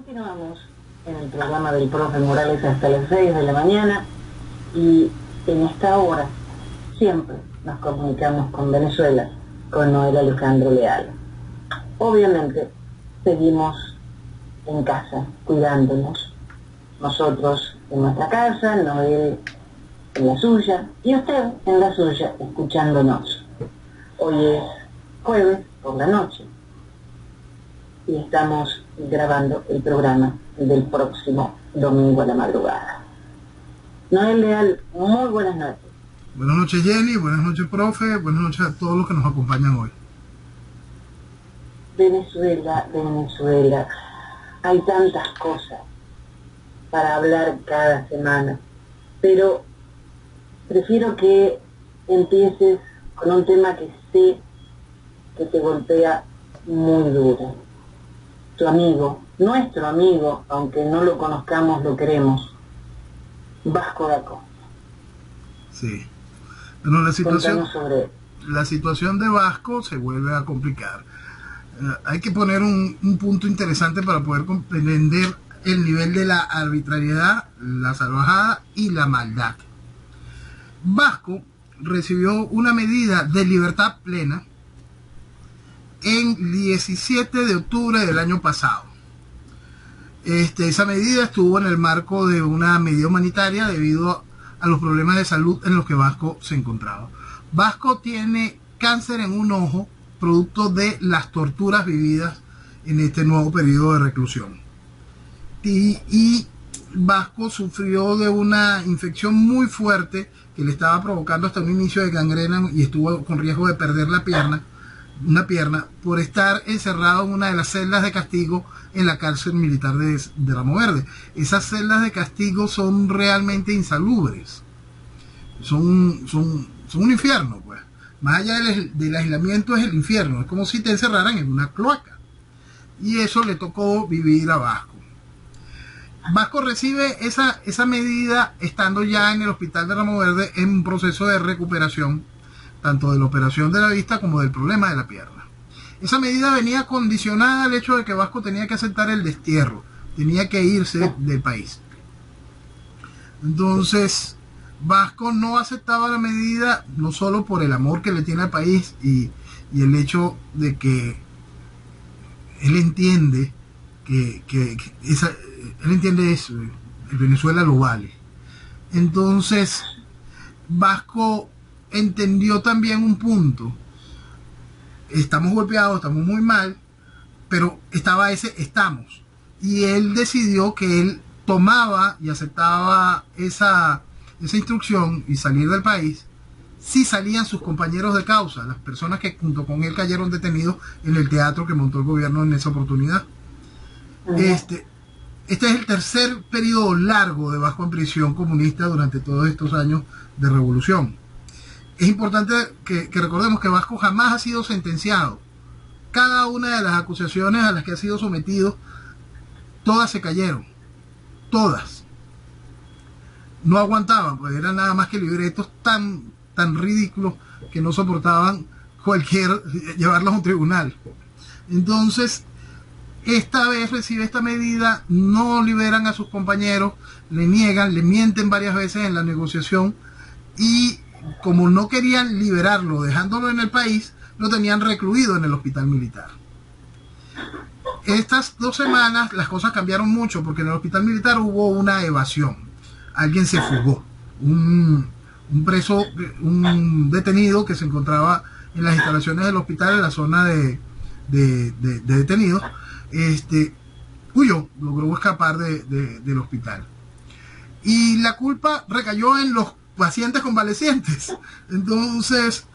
Continuamos en el programa del profe Morales hasta las 6 de la mañana y en esta hora siempre nos comunicamos con Venezuela, con Noel Alejandro Leal. Obviamente seguimos en casa, cuidándonos, nosotros en nuestra casa, Noel en la suya y usted en la suya, escuchándonos. Hoy es jueves por la noche y estamos grabando el programa del próximo domingo a la madrugada. Noel Leal, muy buenas noches. Buenas noches, Jenny, buenas noches, profe, buenas noches a todos los que nos acompañan hoy. Venezuela, hay tantas cosas para hablar cada semana, pero prefiero que empieces con un tema que sé que te golpea muy duro. Tu amigo, nuestro amigo, aunque no lo conozcamos, lo queremos, Vasco da Costa. Sí. Bueno, la situación de Vasco se vuelve a complicar. Hay que poner un punto interesante para poder comprender el nivel de la arbitrariedad, la salvajada y la maldad. Vasco recibió una medida de libertad plena en 17 de octubre del año pasado. Esa medida estuvo en el marco de una medida humanitaria debido a los problemas de salud en los que Vasco se encontraba. Vasco tiene cáncer en un ojo, producto de las torturas vividas en este nuevo periodo de reclusión. Y Vasco sufrió de una infección muy fuerte que le estaba provocando hasta un inicio de gangrena y estuvo con riesgo de perder una pierna por estar encerrado en una de las celdas de castigo en la cárcel militar de Ramo Verde. Esas celdas de castigo son realmente insalubres, son un infierno, pues. Más allá del aislamiento es el infierno, es como si te encerraran en una cloaca, y eso le tocó vivir a Vasco. Vasco recibe esa medida estando ya en el hospital de Ramo Verde en un proceso de recuperación tanto de la operación de la vista como del problema de la pierna. Esa medida venía condicionada al hecho de que Vasco tenía que aceptar el destierro, tenía que irse del país. Entonces, Vasco no aceptaba la medida, no solo por el amor que le tiene al país y el hecho de que él entiende él entiende eso, el Venezuela lo vale. Entonces, Vasco entendió también un punto: estamos golpeados, estamos muy mal, pero estamos, y él decidió que él tomaba y aceptaba esa instrucción y salir del país si salían sus compañeros de causa, las personas que junto con él cayeron detenidos en el teatro que montó el gobierno en esa oportunidad. Este es el tercer periodo largo de Vasco en prisión comunista durante todos estos años de revolución. Es importante que recordemos que Vasco jamás ha sido sentenciado. Cada una de las acusaciones a las que ha sido sometido, todas se cayeron. Todas. No aguantaban, pues eran nada más que libretos tan ridículos que no soportaban llevarlos a un tribunal. Entonces, esta vez recibe esta medida, no liberan a sus compañeros, le niegan, le mienten varias veces en la negociación, y como no querían liberarlo dejándolo en el país, lo tenían recluido en el hospital militar. Estas 2 semanas las cosas cambiaron mucho, porque en el hospital militar hubo una evasión. Alguien se fugó, un detenido que se encontraba en las instalaciones del hospital, en la zona de detenidos, huyó, logró escapar del hospital. Y la culpa recayó en los pacientes convalecientes. Entonces,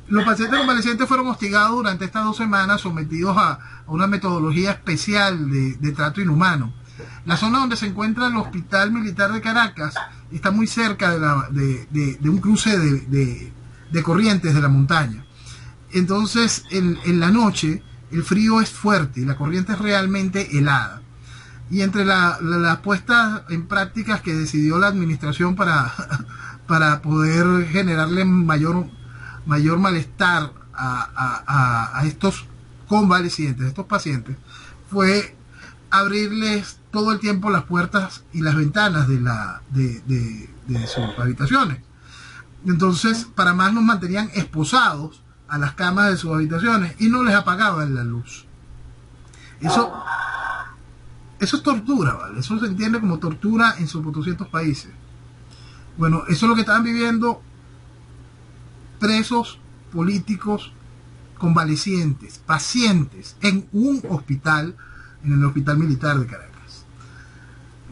los pacientes convalecientes fueron hostigados durante estas 2 semanas, sometidos a una metodología especial de trato inhumano. La zona donde se encuentra el Hospital Militar de Caracas está muy cerca de un cruce de corrientes de la montaña. Entonces, en la noche, el frío es fuerte y la corriente es realmente helada. Y entre las puestas en prácticas que decidió la administración para poder generarle mayor malestar a estos convalecientes, a estos pacientes, fue abrirles todo el tiempo las puertas y las ventanas de sus habitaciones. Entonces, para más nos mantenían esposados a las camas de sus habitaciones y no les apagaban la luz. Eso es tortura, ¿vale? Eso se entiende como tortura en sus 200 países. Bueno, eso es lo que estaban viviendo presos políticos convalecientes, pacientes, en un hospital, en el Hospital Militar de Caracas.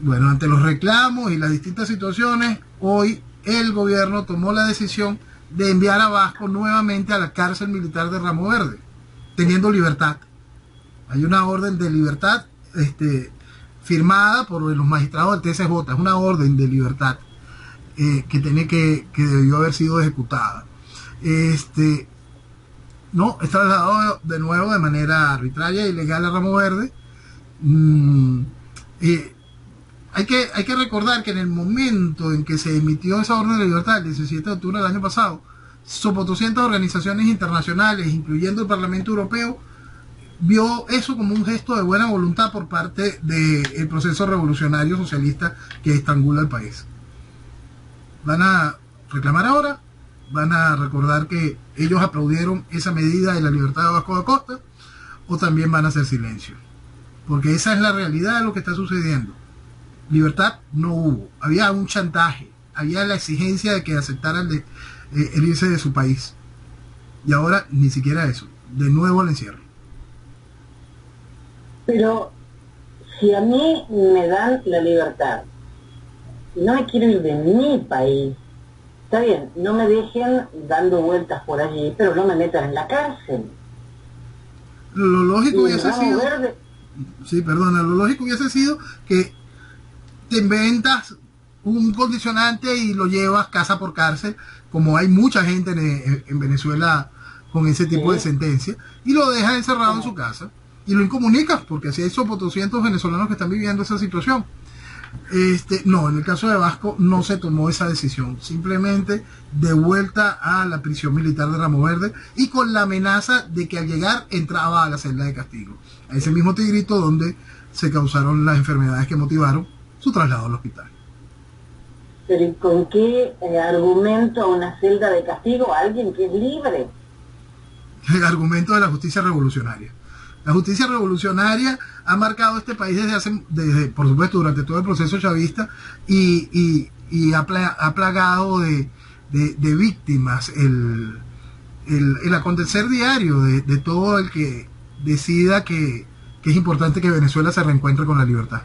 Bueno, ante los reclamos y las distintas situaciones, hoy el gobierno tomó la decisión de enviar a Vasco nuevamente a la cárcel militar de Ramo Verde, teniendo libertad. Hay una orden de libertad firmada por los magistrados del TSJ, es una orden de libertad que debió haber sido ejecutada. No, es trasladado de nuevo de manera arbitraria e ilegal a Ramo Verde. Hay que recordar que en el momento en que se emitió esa orden de libertad, el 17 de octubre del año pasado, sobre 200 organizaciones internacionales, incluyendo el Parlamento Europeo, vio eso como un gesto de buena voluntad por parte del proceso revolucionario socialista que estrangula el país. ¿Van a reclamar ahora? ¿Van a recordar que ellos aplaudieron esa medida de la libertad de Vasco da Costa? ¿O también van a hacer silencio? Porque esa es la realidad de lo que está sucediendo. Libertad no hubo. Había un chantaje. Había la exigencia de que aceptaran el irse de su país. Y ahora ni siquiera eso. De nuevo al encierro. Pero si a mí me dan la libertad y no me quiero ir de mi país, está bien, no me dejen dando vueltas por allí, pero no me metan en la cárcel. Lo lógico hubiese sido... Verde... Sí, perdona, lo lógico hubiese sido que te inventas un condicionante y lo llevas casa por cárcel, como hay mucha gente en Venezuela con ese tipo de sentencia, y lo dejas encerrado en su casa y lo incomunicas, porque así hay 200 venezolanos que están viviendo esa situación. No, en el caso de Vasco no se tomó esa decisión, simplemente de vuelta a la prisión militar de Ramo Verde y con la amenaza de que al llegar entraba a la celda de castigo, a ese mismo Tigrito donde se causaron las enfermedades que motivaron su traslado al hospital. Pero ¿y con qué argumento a una celda de castigo a alguien que es libre? El argumento de la justicia revolucionaria. La justicia revolucionaria ha marcado este país desde por supuesto, durante todo el proceso chavista y ha plagado de víctimas el acontecer diario de todo el que decida que es importante que Venezuela se reencuentre con la libertad.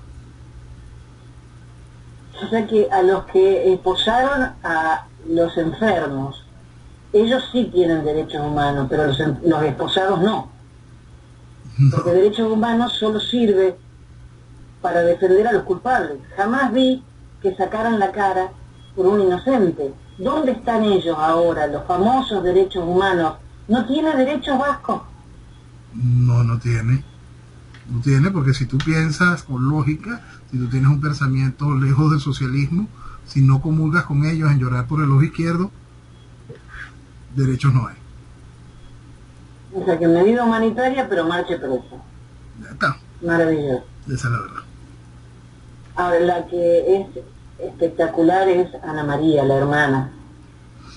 O sea que a los que esposaron a los enfermos, ellos sí tienen derechos humanos, pero los esposados no. Porque derechos humanos solo sirve para defender a los culpables. Jamás vi que sacaran la cara por un inocente. ¿Dónde están ellos ahora, los famosos derechos humanos? ¿No tiene derechos Vasco? No tiene. No tiene, porque si tú piensas con lógica, si tú tienes un pensamiento lejos del socialismo, si no comulgas con ellos en llorar por el ojo izquierdo, derechos no hay. O sea que medida humanitaria, pero marche preso. Ya está. Maravilloso. Esa es la verdad. Ahora, la que es espectacular es Ana María, la hermana.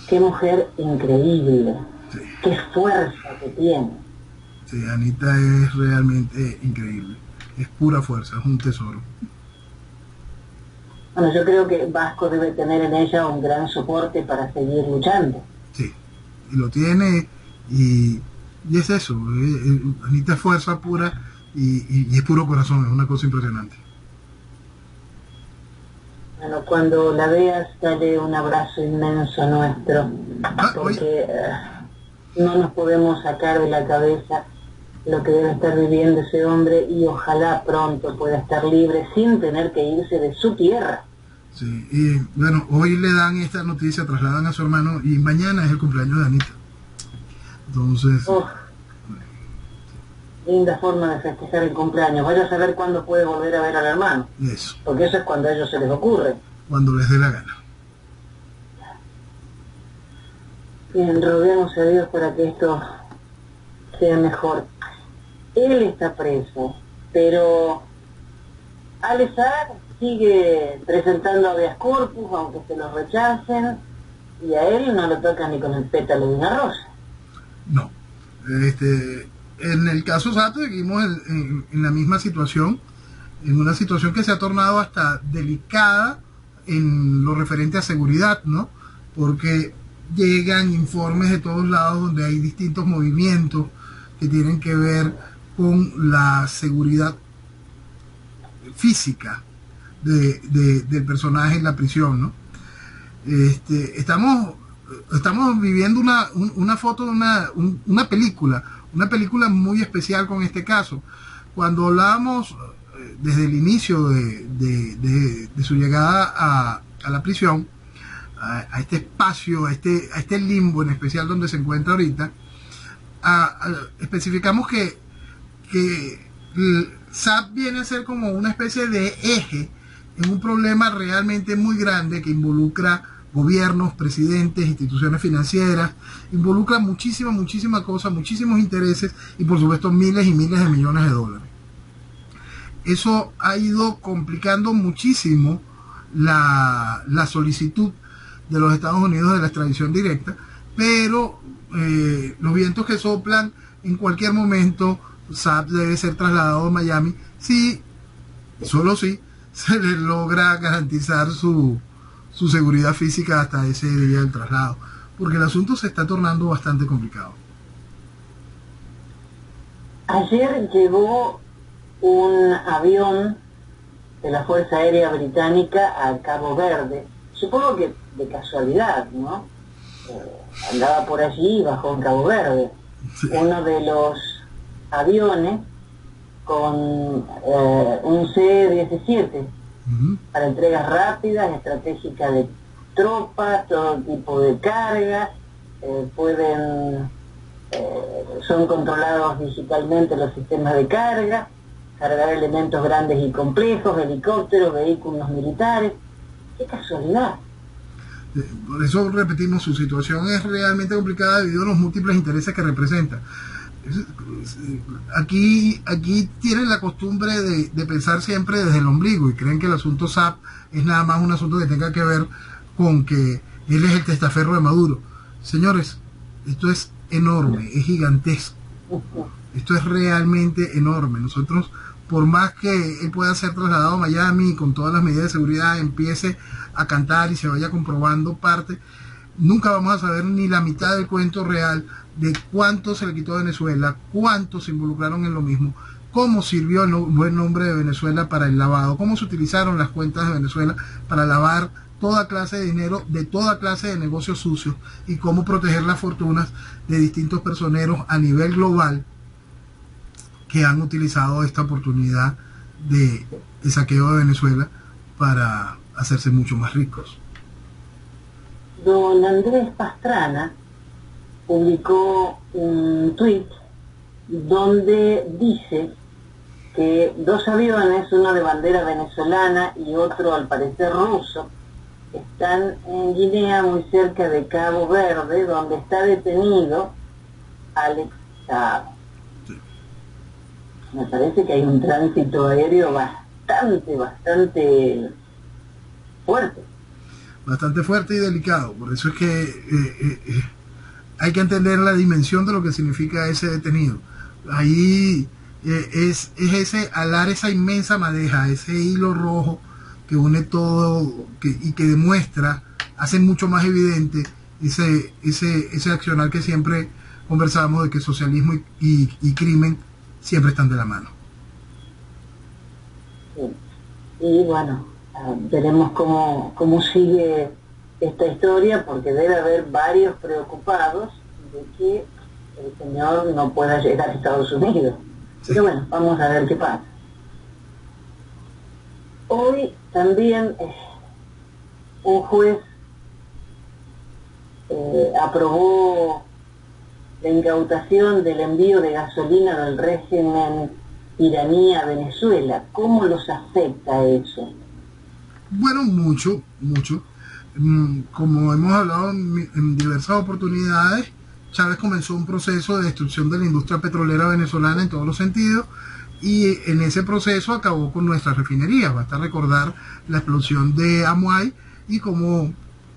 Qué mujer increíble. Sí. Qué fuerza que tiene. Sí, Anita es realmente increíble. Es pura fuerza, es un tesoro. Bueno, yo creo que Vasco debe tener en ella un gran soporte para seguir luchando. Sí, y lo tiene, y es eso. Anita es fuerza pura y es puro corazón, es una cosa impresionante. Bueno, cuando la veas, dale un abrazo inmenso nuestro, porque no nos podemos sacar de la cabeza lo que debe estar viviendo ese hombre y ojalá pronto pueda estar libre sin tener que irse de su tierra. Sí, y bueno, hoy le dan esta noticia, trasladan a su hermano y mañana es el cumpleaños de Anita. Entonces... linda forma de festejar el cumpleaños. Vaya a saber cuándo puede volver a ver al hermano. Eso. Porque eso es cuando a ellos se les ocurre. Cuando les dé la gana. Bien, roguemos a Dios para que esto sea mejor. Él está preso, pero Alex Saab sigue presentando habeas corpus, aunque se lo rechacen, y a él no lo tocan ni con el pétalo de una rosa. No. En el caso Saab seguimos en la misma situación, en una situación que se ha tornado hasta delicada en lo referente a seguridad, ¿no? Porque llegan informes de todos lados donde hay distintos movimientos que tienen que ver con la seguridad física del personaje en la prisión, ¿no? Estamos viviendo una foto de una película muy especial con este caso. Cuando hablábamos desde el inicio de su llegada a la prisión, a este espacio, a este limbo en especial donde se encuentra ahorita, especificamos que SAP viene a ser como una especie de eje en un problema realmente muy grande que involucra gobiernos, presidentes, instituciones financieras, involucra muchísimas cosas, muchísimos intereses y por supuesto miles y miles de millones de dólares. Eso ha ido complicando muchísimo la solicitud de los Estados Unidos de la extradición directa, pero los vientos que soplan en cualquier momento, Saab debe ser trasladado a Miami si, solo si, se le logra garantizar su seguridad física hasta ese día del traslado, porque el asunto se está tornando bastante complicado. Ayer llegó un avión de la Fuerza Aérea Británica a Cabo Verde, supongo que de casualidad, ¿no? Andaba por allí y bajó en Cabo Verde. Sí. Uno de los aviones con un C-17 para entregas rápidas, estratégicas de tropas, todo tipo de cargas, son controlados digitalmente los sistemas de carga, cargar elementos grandes y complejos, helicópteros, vehículos militares. ¡Qué casualidad! Por eso repetimos, su situación es realmente complicada debido a los múltiples intereses que representa. Aquí tienen la costumbre de pensar siempre desde el ombligo y creen que el asunto SAP es nada más un asunto que tenga que ver con que él es el testaferro de Maduro. Señores, esto es enorme, es gigantesco. Esto es realmente enorme. Nosotros, por más que él pueda ser trasladado a Miami y con todas las medidas de seguridad empiece a cantar y se vaya comprobando parte, nunca vamos a saber ni la mitad del cuento real de cuánto se le quitó a Venezuela, cuántos se involucraron en lo mismo, cómo sirvió el buen nombre de Venezuela para el lavado, cómo se utilizaron las cuentas de Venezuela para lavar toda clase de dinero de toda clase de negocios sucios y cómo proteger las fortunas de distintos personeros a nivel global que han utilizado esta oportunidad de saqueo de Venezuela para hacerse mucho más ricos. Don Andrés Pastrana publicó un tuit donde dice que dos aviones, uno de bandera venezolana y otro al parecer ruso, están en Guinea muy cerca de Cabo Verde, donde está detenido Alex Saab. Sí. Me parece que hay un tránsito aéreo bastante fuerte. Bastante fuerte y delicado, por eso es que hay que entender la dimensión de lo que significa ese detenido. Ahí es ese alar, esa inmensa madeja, ese hilo rojo que une todo y que demuestra, hace mucho más evidente ese accionar que siempre conversábamos de que socialismo y crimen siempre están de la mano. Sí. Y bueno, veremos cómo sigue esta historia, porque debe haber varios preocupados de que el señor no pueda llegar a Estados Unidos. Sí. Pero bueno, vamos a ver qué pasa. Hoy también un juez aprobó la incautación del envío de gasolina del régimen iraní a Venezuela. ¿Cómo los afecta eso? Bueno, mucho. Como hemos hablado en diversas oportunidades, Chávez comenzó un proceso de destrucción de la industria petrolera venezolana en todos los sentidos, y en ese proceso acabó con nuestras refinerías. Basta recordar la explosión de Amuay y cómo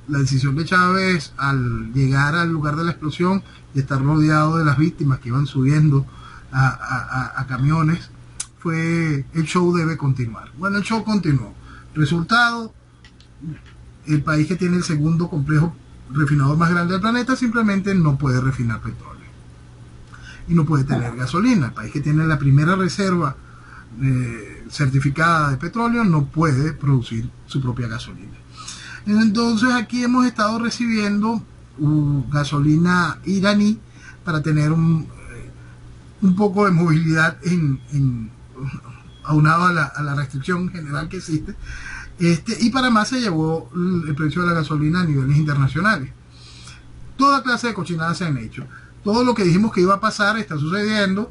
la decisión de Chávez al llegar al lugar de la explosión y estar rodeado de las víctimas que iban subiendo a camiones, fue el show debe continuar. Bueno, el show continuó. Resultado, el país que tiene el segundo complejo refinador más grande del planeta simplemente no puede refinar petróleo y no puede tener gasolina. El país que tiene la primera reserva certificada de petróleo no puede producir su propia gasolina. Entonces aquí hemos estado recibiendo gasolina iraní para tener un poco de movilidad aunado a la restricción general que existe. Y para más se llevó el precio de la gasolina a niveles internacionales. Toda clase de cochinadas se han hecho. Todo lo que dijimos que iba a pasar está sucediendo.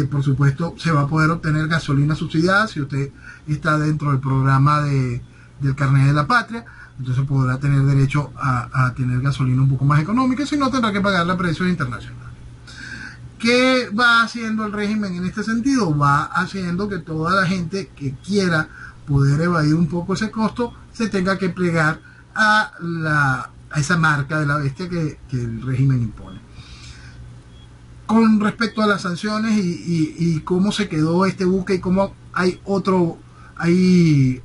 Por supuesto, se va a poder obtener gasolina subsidiada si usted está dentro del programa del carnet de la patria. Entonces podrá tener derecho a tener gasolina un poco más económica, si no tendrá que pagarla a precios internacionales. ¿Qué va haciendo el régimen en este sentido? Va haciendo que toda la gente que quiera poder evadir un poco ese costo se tenga que plegar a esa marca de la bestia que el régimen impone. Con respecto a las sanciones y cómo se quedó este buque y cómo hay hoy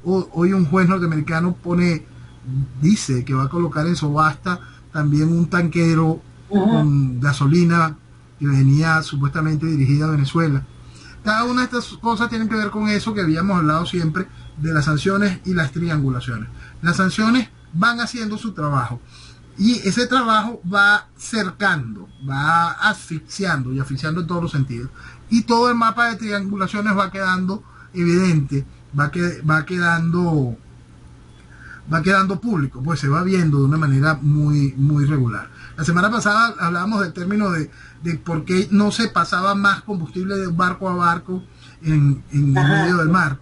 un juez norteamericano dice que va a colocar en subasta también un tanquero con gasolina que venía supuestamente dirigida a Venezuela. Cada una de estas cosas tienen que ver con eso que habíamos hablado siempre de las sanciones y las triangulaciones. Las sanciones van haciendo su trabajo y ese trabajo va cercando, va asfixiando y asfixiando en todos los sentidos. Y todo el mapa de triangulaciones va quedando evidente, va quedando público, pues se va viendo de una manera muy, muy regular. La semana pasada hablábamos del término de por qué no se pasaba más combustible de barco a barco en medio del mar.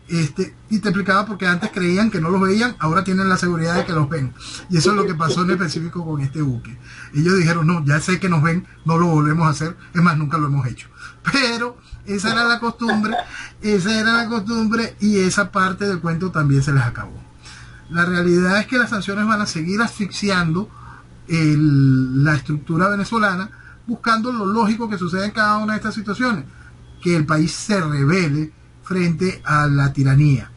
Y te explicaba porque antes creían que no los veían, ahora tienen la seguridad de que los ven. Y eso es lo que pasó en específico con este buque. Ellos dijeron, no, ya sé que nos ven, no lo volvemos a hacer, es más, nunca lo hemos hecho. Pero esa era la costumbre y esa parte del cuento también se les acabó. La realidad es que las sanciones van a seguir asfixiando la estructura venezolana, buscando lo lógico que sucede en cada una de estas situaciones, que el país se rebele frente a la tiranía.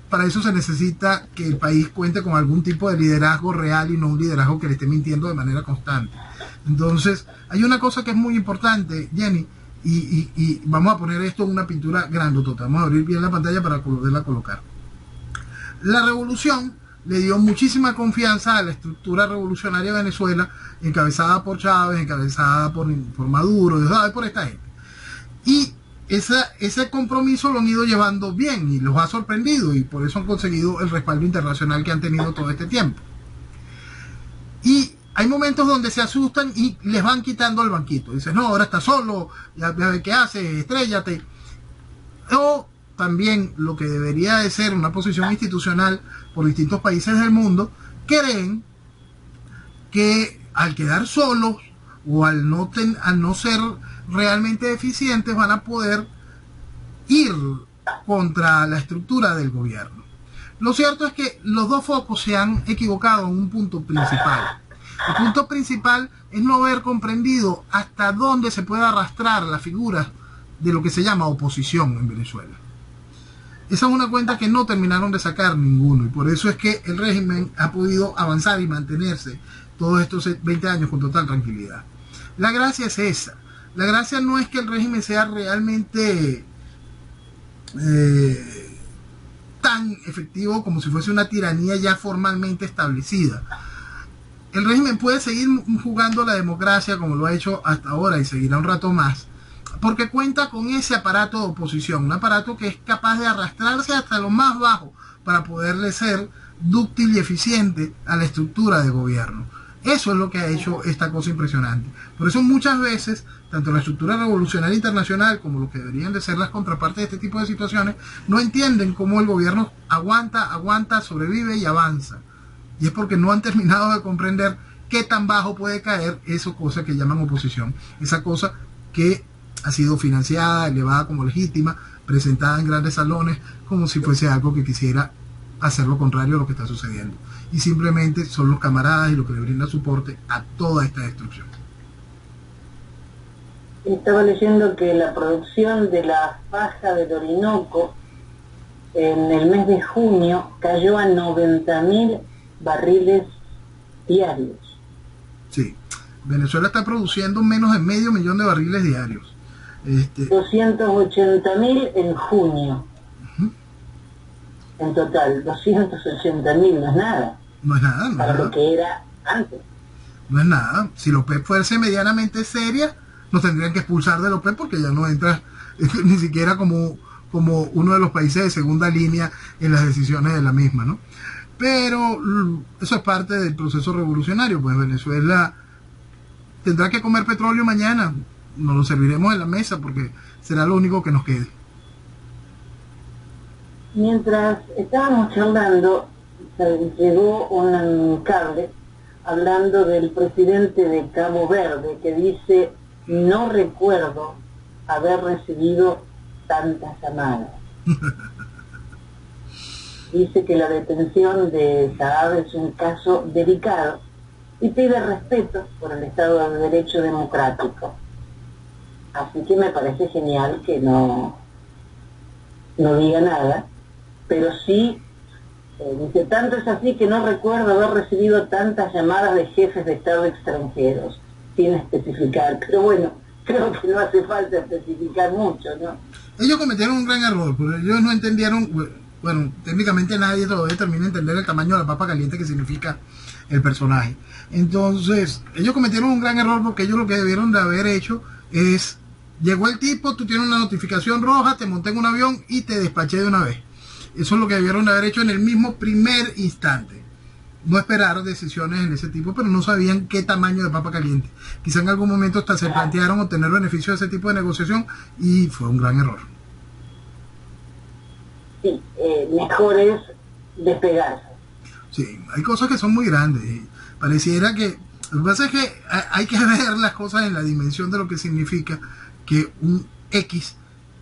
Para eso se necesita que el país cuente con algún tipo de liderazgo real y no un liderazgo que le esté mintiendo de manera constante. Entonces, hay una cosa que es muy importante, Jenny, y vamos a poner esto en una pintura grandotota. Vamos a abrir bien la pantalla para poderla colocar. La revolución le dio muchísima confianza a la estructura revolucionaria de Venezuela, encabezada por Chávez, encabezada por Maduro, por esta gente. Y ese compromiso lo han ido llevando bien y los ha sorprendido, y por eso han conseguido el respaldo internacional que han tenido todo este tiempo. Y hay momentos donde se asustan y les van quitando el banquito. Dices, no, ahora está solo, ya ves qué haces, estréllate. O también lo que debería de ser una posición institucional por distintos países del mundo, creen que al quedar solos o al no ser realmente eficientes van a poder ir contra la estructura del gobierno. Lo cierto es que los dos focos se han equivocado en un punto principal. El punto principal es no haber comprendido hasta dónde se puede arrastrar la figura de lo que se llama oposición en Venezuela. Esa es una cuenta que no terminaron de sacar ninguno, y por eso es que el régimen ha podido avanzar y mantenerse todos estos 20 años con total tranquilidad. La gracia es esa. La gracia no es que el régimen sea realmente tan efectivo como si fuese una tiranía ya formalmente establecida. El régimen puede seguir jugando la democracia como lo ha hecho hasta ahora y seguirá un rato más, porque cuenta con ese aparato de oposición, un aparato que es capaz de arrastrarse hasta lo más bajo para poderle ser dúctil y eficiente a la estructura de gobierno. Eso es lo que ha hecho esta cosa impresionante. Por eso muchas veces, tanto la estructura revolucionaria internacional como lo que deberían de ser las contrapartes de este tipo de situaciones, no entienden cómo el gobierno aguanta, sobrevive y avanza. Y es porque no han terminado de comprender qué tan bajo puede caer esa cosa que llaman oposición. Esa cosa que ha sido financiada, elevada como legítima, presentada en grandes salones, como si fuese algo que quisiera hacer lo contrario a lo que está sucediendo. Y simplemente son los camaradas y lo que le brinda soporte a toda esta destrucción. Estaba leyendo que la producción de la faja del Orinoco en el mes de junio cayó a 90.000 barriles diarios. Sí, Venezuela está produciendo menos de 500.000 de barriles diarios. 280.000 en junio. En total, 280.000 no es nada. No es nada, no para es nada. Lo que era antes. No es nada. Si la OPEP fuese medianamente seria, nos tendrían que expulsar de la OPEP porque ya no entra ni siquiera como uno de los países de segunda línea en las decisiones de la misma, ¿no? Pero eso es parte del proceso revolucionario, pues Venezuela tendrá que comer petróleo mañana, nos lo serviremos en la mesa porque será lo único que nos quede. Mientras estábamos charlando, llegó un cable hablando del presidente de Cabo Verde que dice: no recuerdo haber recibido tantas llamadas. Dice que la detención de Saab es un caso delicado y pide respeto por el Estado de Derecho democrático. Así que me parece genial que no diga nada, pero sí, dice, tanto es así que no recuerdo haber recibido tantas llamadas de jefes de Estado extranjeros, sin especificar, pero bueno, creo que no hace falta especificar mucho, ¿no? Ellos cometieron un gran error, porque ellos no entendieron, bueno, técnicamente nadie todavía termina de entender el tamaño de la papa caliente que significa el personaje. Entonces, ellos cometieron un gran error porque ellos lo que debieron de haber hecho es, llegó el tipo, tú tienes una notificación roja, te monté en un avión y te despaché de una vez. Eso es lo que debieron de haber hecho en el mismo primer instante. No esperaron decisiones en ese tipo, pero no sabían qué tamaño de papa caliente. Quizá en algún momento hasta se plantearon obtener beneficio de ese tipo de negociación y fue un gran error. Sí, mejor es despegarse. Sí, hay cosas que son muy grandes. Pareciera que... Lo que pasa es que hay que ver las cosas en la dimensión de lo que significa que un X,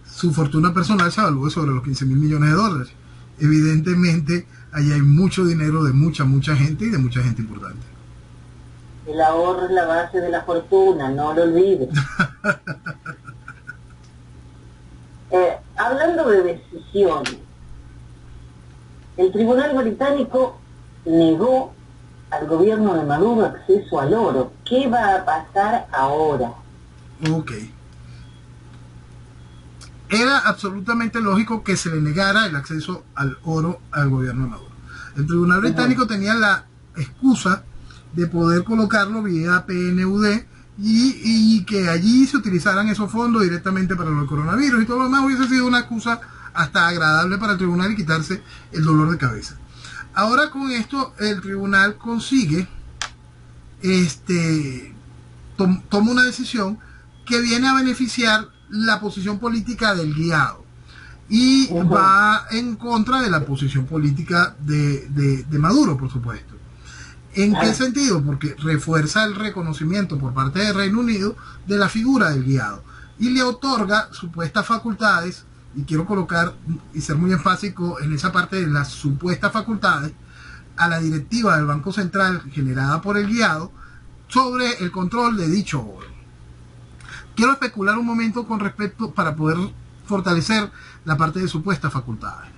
su fortuna personal se evalúe sobre los 15.000 millones de dólares. Evidentemente, ahí hay mucho dinero de mucha gente y de mucha gente importante. El ahorro es la base de la fortuna, no lo olvides. Hablando de decisiones, el Tribunal Británico negó al gobierno de Maduro acceso al oro. ¿Qué va a pasar ahora? Ok. Era absolutamente lógico que se le negara el acceso al oro al gobierno de Maduro. El Tribunal Británico tenía la excusa de poder colocarlo vía PNUD y que allí se utilizaran esos fondos directamente para el coronavirus y todo lo demás. Hubiese sido una excusa hasta agradable para el tribunal y quitarse el dolor de cabeza. Ahora con esto el tribunal consigue, toma una decisión que viene a beneficiar la posición política del guiado y va en contra de la posición política de Maduro, por supuesto. ¿En qué sentido? Porque refuerza el reconocimiento por parte del Reino Unido de la figura del guiado y le otorga supuestas facultades, y quiero colocar y ser muy enfático en esa parte de las supuestas facultades, a la directiva del Banco Central generada por el guiado sobre el control de dicho oro. Quiero especular un momento con respecto para poder fortalecer la parte de supuestas facultades.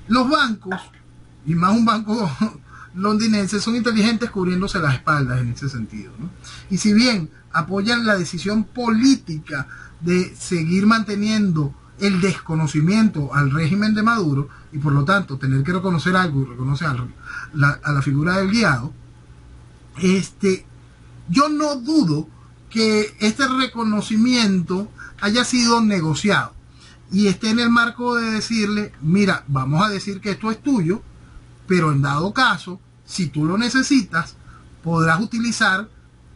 Los bancos, y más un banco londinense, son inteligentes cubriéndose las espaldas en ese sentido, ¿no? Y si bien apoyan la decisión política de seguir manteniendo el desconocimiento al régimen de Maduro y por lo tanto tener que reconocer algo y reconocer a la figura del guiado, yo no dudo que este reconocimiento haya sido negociado y esté en el marco de decirle, mira, vamos a decir que esto es tuyo, pero en dado caso, si tú lo necesitas, podrás utilizar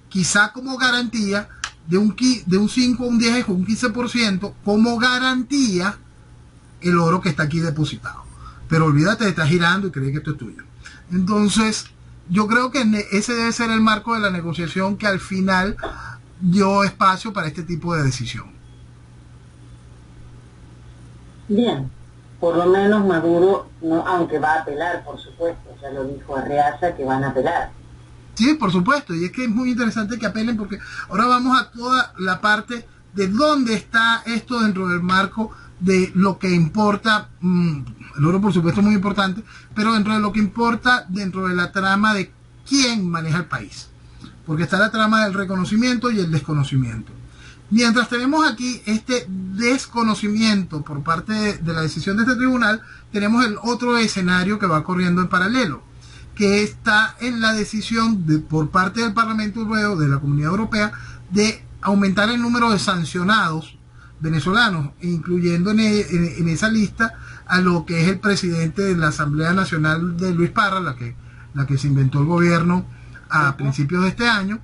quizá como garantía de un 5, un 10 o un 15% como garantía el oro que está aquí depositado. Pero olvídate de estar girando y creer que esto es tuyo. Entonces, yo creo que ese debe ser el marco de la negociación que al final dio espacio para este tipo de decisión. Bien, por lo menos Maduro, no, aunque va a apelar, por supuesto, ya lo dijo Arreaza que van a apelar. Sí, por supuesto, y es que es muy interesante que apelen porque ahora vamos a toda la parte de dónde está esto dentro del marco de lo que importa, el oro por supuesto es muy importante, pero dentro de lo que importa dentro de la trama de quién maneja el país, porque está la trama del reconocimiento y el desconocimiento. Mientras tenemos aquí este desconocimiento por parte de la decisión de este tribunal, tenemos el otro escenario que va corriendo en paralelo, que está en la decisión por parte del Parlamento Europeo, de la Comunidad Europea, de aumentar el número de sancionados venezolanos, incluyendo en esa lista a lo que es el presidente de la Asamblea Nacional de Luis Parra, la que se inventó el gobierno a principios de este año,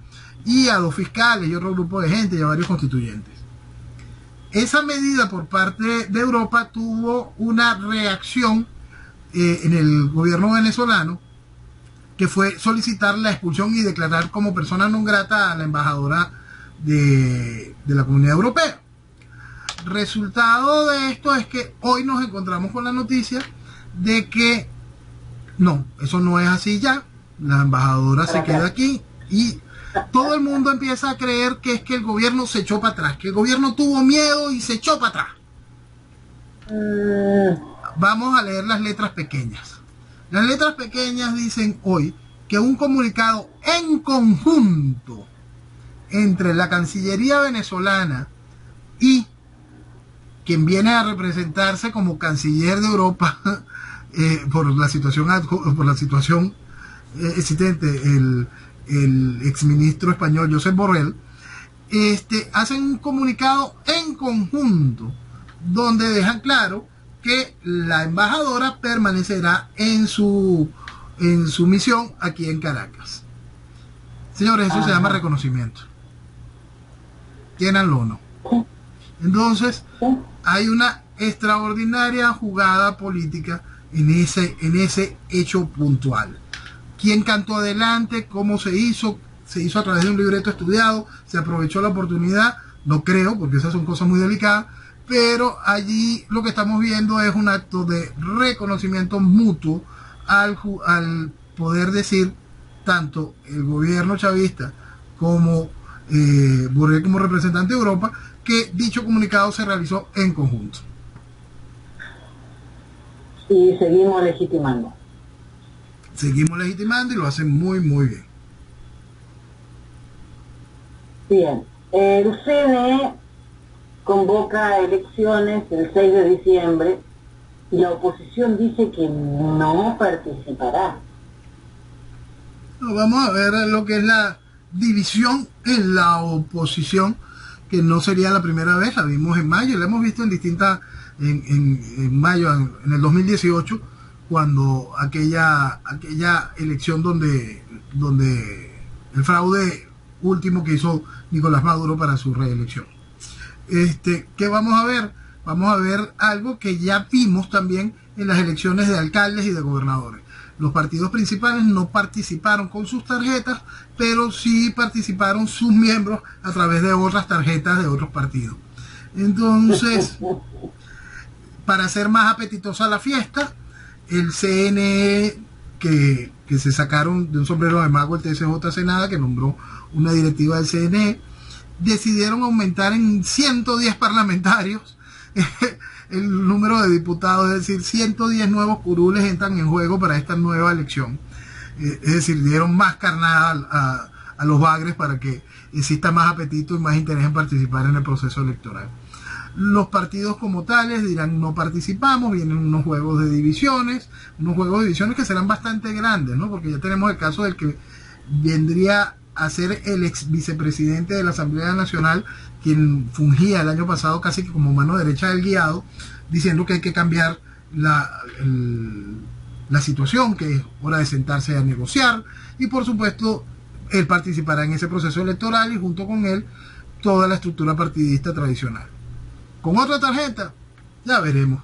y a 2 fiscales y otro grupo de gente y a varios constituyentes. Esa medida por parte de Europa tuvo una reacción en el gobierno venezolano, que fue solicitar la expulsión y declarar como persona non grata a la embajadora de la Comunidad Europea. Resultado de esto es que hoy nos encontramos con la noticia de que no, eso no es así ya, la embajadora se queda aquí y todo el mundo empieza a creer que es que el gobierno se echó para atrás, que el gobierno tuvo miedo y se echó para atrás. Vamos a leer las letras pequeñas. Las letras pequeñas dicen hoy que un comunicado en conjunto entre la Cancillería venezolana y quien viene a representarse como canciller de Europa por la situación existente, el exministro español Josep Borrell, hacen un comunicado en conjunto donde dejan claro que la embajadora permanecerá en su misión aquí en Caracas. Señores, eso se llama reconocimiento. Llénanlo o no. Entonces, hay una extraordinaria jugada política en ese hecho puntual. ¿Quién cantó adelante? ¿Cómo se hizo? ¿Se hizo a través de un libreto estudiado? ¿Se aprovechó la oportunidad? No creo, porque esas son cosas muy delicadas. Pero allí lo que estamos viendo es un acto de reconocimiento mutuo al poder decir tanto el gobierno chavista como Borrell como representante de Europa que dicho comunicado se realizó en conjunto. Y seguimos legitimando. Seguimos legitimando y lo hacen muy muy bien. Bien, el CNE convoca elecciones el 6 de diciembre y la oposición dice que no participará. No, vamos a ver lo que es la división en la oposición, que no sería la primera vez, la vimos en mayo, la hemos visto en distintas, en mayo, en el 2018, cuando aquella elección donde el fraude último que hizo Nicolás Maduro para su reelección. ¿Qué vamos a ver? Vamos a ver algo que ya vimos también en las elecciones de alcaldes y de gobernadores. Los partidos principales no participaron con sus tarjetas, pero sí participaron sus miembros a través de otras tarjetas de otros partidos. Entonces, para hacer más apetitosa la fiesta, el CNE, que se sacaron de un sombrero de mago el TSJ Senada, que nombró una directiva del CNE, decidieron aumentar en 110 parlamentarios el número de diputados, es decir, 110 nuevos curules entran en juego para esta nueva elección. Es decir, dieron más carnada a los bagres para que exista más apetito y más interés en participar en el proceso electoral. Los partidos como tales dirán no participamos, vienen unos juegos de divisiones que serán bastante grandes, ¿no? Porque ya tenemos el caso del que vendría a ser el ex vicepresidente de la Asamblea Nacional, quien fungía el año pasado casi que como mano derecha del guiado, diciendo que hay que cambiar la situación, que es hora de sentarse a negociar, y por supuesto él participará en ese proceso electoral y junto con él toda la estructura partidista tradicional. Con otra tarjeta, ya veremos,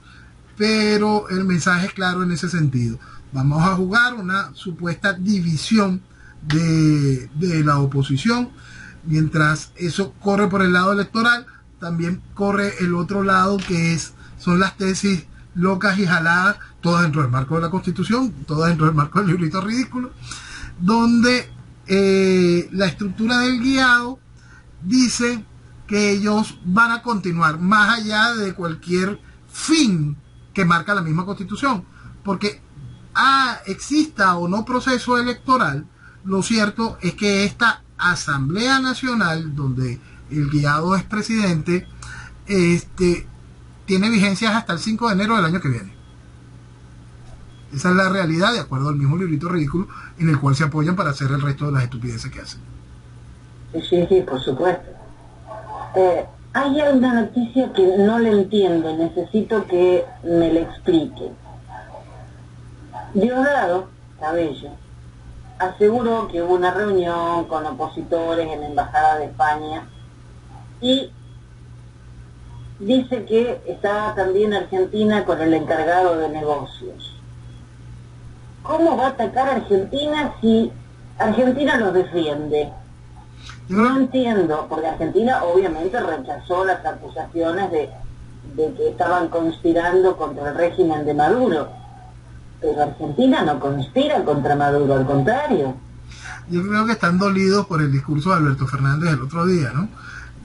pero el mensaje es claro en ese sentido. Vamos a jugar una supuesta división de la oposición. Mientras eso corre por el lado electoral, también corre el otro lado son las tesis locas y jaladas, todas dentro del marco de la Constitución, todas dentro del marco del librito ridículo, donde la estructura del guiado dice que ellos van a continuar más allá de cualquier fin que marca la misma Constitución, porque exista o no proceso electoral, lo cierto es que esta Asamblea Nacional, donde el guiado es presidente, tiene vigencias hasta el 5 de enero del año que viene. Esa es la realidad, de acuerdo al mismo librito ridículo en el cual se apoyan para hacer el resto de las estupideces que hacen. Sí, por supuesto. Hay una noticia que no le entiendo, necesito que me la explique. Diosdado Cabello aseguró que hubo una reunión con opositores en la Embajada de España y dice que estaba también Argentina con el encargado de negocios. ¿Cómo va a atacar a Argentina si Argentina los defiende? No entiendo, porque Argentina obviamente rechazó las acusaciones de que estaban conspirando contra el régimen de Maduro. Pero Argentina no conspira contra Maduro, al contrario. Yo creo que están dolidos por el discurso de Alberto Fernández el otro día, ¿no?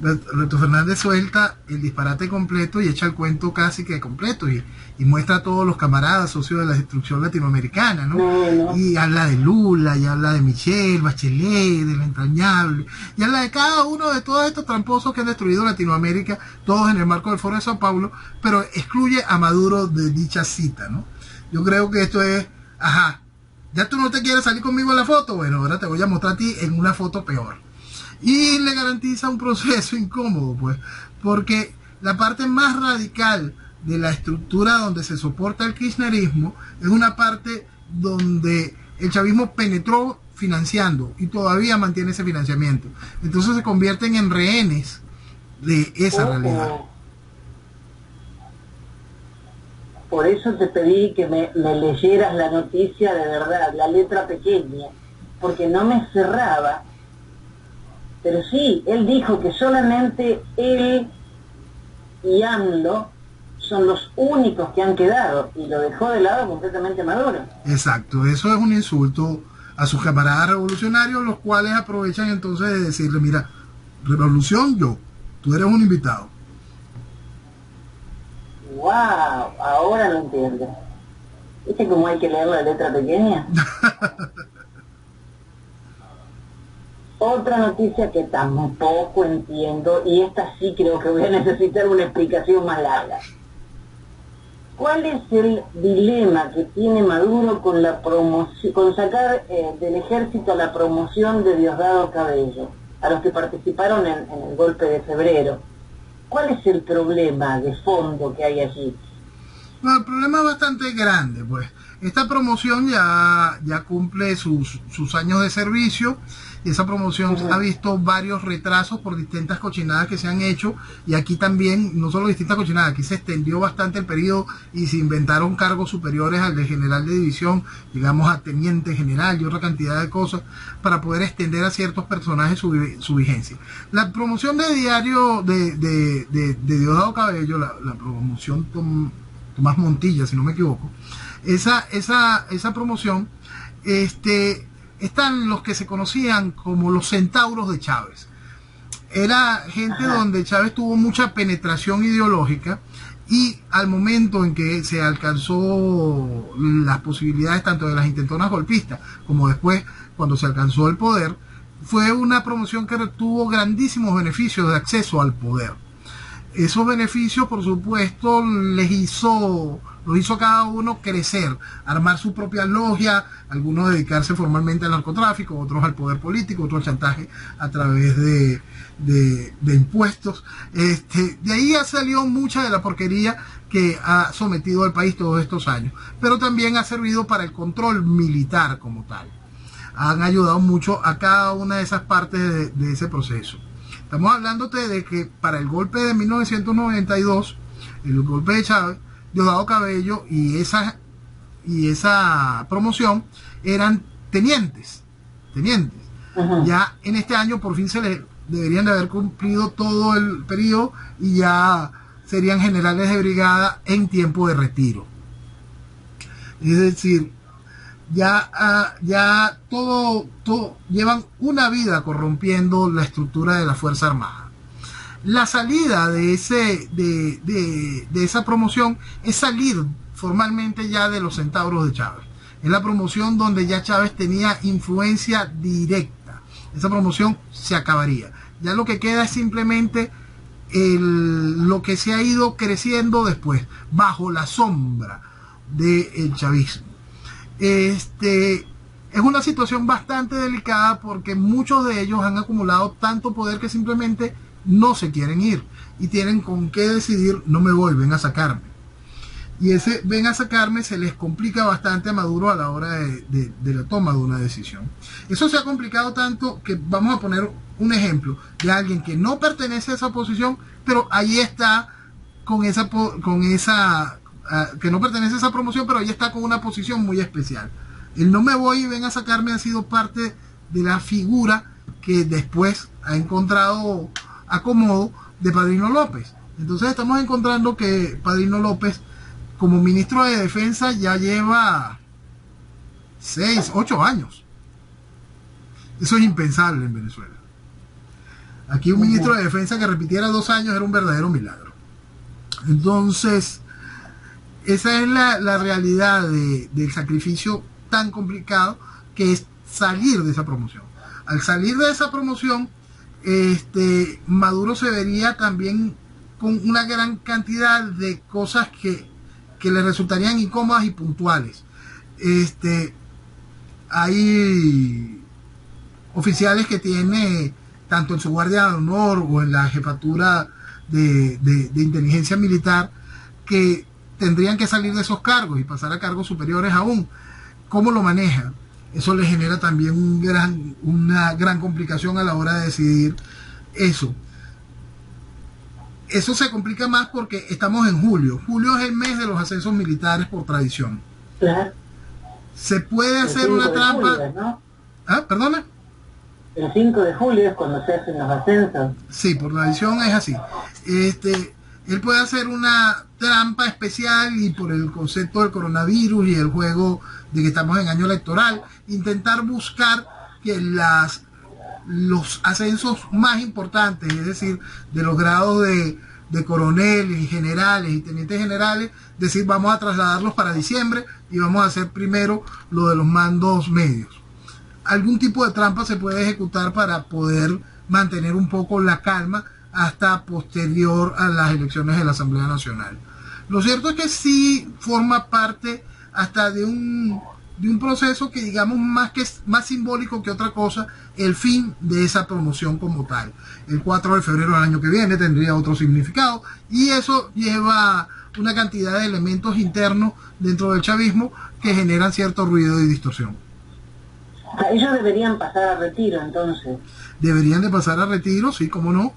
Alberto Fernández suelta el disparate completo y echa el cuento casi que completo y muestra a todos los camaradas socios de la destrucción latinoamericana, ¿no? No. Y habla de Lula, y habla de Michelle Bachelet, de la entrañable, y habla de cada uno de todos estos tramposos que han destruido Latinoamérica, todos en el marco del Foro de Sao Paulo, pero excluye a Maduro de dicha cita, ¿no? Yo creo que esto es, ya tú no te quieres salir conmigo en la foto, bueno, ahora te voy a mostrar a ti en una foto peor. Y le garantiza un proceso incómodo, pues, porque la parte más radical de la estructura donde se soporta el kirchnerismo es una parte donde el chavismo penetró financiando y todavía mantiene ese financiamiento. Entonces se convierten en rehenes de esa realidad. Por eso te pedí que me leyeras la noticia de verdad, la letra pequeña, porque no me cerraba. Pero sí, él dijo que solamente él y AMLO son los únicos que han quedado, y lo dejó de lado completamente Maduro. Exacto, eso es un insulto a sus camaradas revolucionarios, los cuales aprovechan entonces de decirle, mira, revolución tú eres un invitado. ¡Wow! Ahora lo entiendo. ¿Viste cómo hay que leer la letra pequeña? Otra noticia que tampoco entiendo, y esta sí creo que voy a necesitar una explicación más larga. ¿Cuál es el dilema que tiene Maduro con la promoción, con sacar del ejército la promoción de Diosdado Cabello, a los que participaron en el golpe de febrero? ¿Cuál es el problema de fondo que hay allí? Bueno, el problema es bastante grande, pues. Esta promoción ya cumple sus años de servicio, y esa promoción ha visto varios retrasos por distintas cochinadas que se han hecho, y aquí también, no solo distintas cochinadas, aquí se extendió bastante el periodo y se inventaron cargos superiores al de general de división, digamos a teniente general y otra cantidad de cosas, para poder extender a ciertos personajes su vigencia. La promoción de diario de Diosdado Cabello, la promoción Tomás Montilla, si no me equivoco, esa promoción, están los que se conocían como los centauros de Chávez. Era gente donde Chávez tuvo mucha penetración ideológica, y al momento en que se alcanzó las posibilidades tanto de las intentonas golpistas como después cuando se alcanzó el poder, fue una promoción que tuvo grandísimos beneficios de acceso al poder. Esos beneficios, por supuesto, los hizo a cada uno crecer, armar su propia logia, algunos dedicarse formalmente al narcotráfico, otros al poder político, otros al chantaje a través de impuestos. De ahí ha salido mucha de la porquería que ha sometido al país todos estos años, pero también ha servido para el control militar como tal. Han ayudado mucho a cada una de esas partes de ese proceso. Estamos hablándote de que para el golpe de 1992, el golpe de Chávez, Diosdado Cabello y esa promoción eran tenientes. Ya en este año por fin se les deberían de haber cumplido todo el periodo y ya serían generales de brigada en tiempo de retiro. Es decir, ya todo llevan una vida corrompiendo la estructura de la Fuerza Armada. La salida de esa promoción es salir formalmente ya de los centauros de Chávez. Es la promoción donde ya Chávez tenía influencia directa. Esa promoción se acabaría. Ya lo que queda es simplemente lo que se ha ido creciendo después, bajo la sombra del chavismo. Es una situación bastante delicada porque muchos de ellos han acumulado tanto poder que simplemente no se quieren ir y tienen con qué decidir: no me voy, ven a sacarme. Y ese ven a sacarme se les complica bastante a Maduro a la hora de la toma de una decisión. Eso se ha complicado tanto que vamos a poner un ejemplo de alguien que no pertenece a esa posición, pero ahí está que no pertenece a esa promoción, pero ahí está con una posición muy especial. El no me voy y ven a sacarme ha sido parte de la figura que después ha encontrado acomodo de Padrino López. Entonces estamos encontrando que Padrino López, como ministro de Defensa, ya lleva 6, 8 años. Eso es impensable en Venezuela. Aquí un ministro de Defensa que repitiera 2 años era un verdadero milagro. Entonces, esa es la realidad del sacrificio tan complicado que es salir de esa promoción. Al salir de esa promoción, Maduro se vería también con una gran cantidad de cosas que le resultarían incómodas y puntuales. Hay oficiales que tiene tanto en su Guardia de Honor o en la jefatura de inteligencia militar que tendrían que salir de esos cargos y pasar a cargos superiores aún. ¿Cómo lo maneja? Eso le genera también una gran complicación a la hora de decidir eso. Eso se complica más porque estamos en julio. Julio es el mes de los ascensos militares por tradición. Claro. Se puede hacer una trampa. Julio, ¿no? ¿Ah, perdona? El 5 de julio es cuando se hacen los ascensos. Sí, por tradición es así. Él puede hacer una trampa especial y por el concepto del coronavirus y el juego de que estamos en año electoral, intentar buscar que los ascensos más importantes, es decir, de los grados de coroneles y generales y tenientes generales, decir vamos a trasladarlos para diciembre y vamos a hacer primero lo de los mandos medios. Algún tipo de trampa se puede ejecutar para poder mantener un poco la calma hasta posterior a las elecciones de la Asamblea Nacional. Lo cierto es que sí forma parte hasta de un proceso que digamos más simbólico que otra cosa, el fin de esa promoción como tal. El 4 de febrero del año que viene tendría otro significado y eso lleva una cantidad de elementos internos dentro del chavismo que generan cierto ruido y distorsión. Ellos deberían pasar a retiro entonces. Deberían de pasar a retiro, sí, cómo no.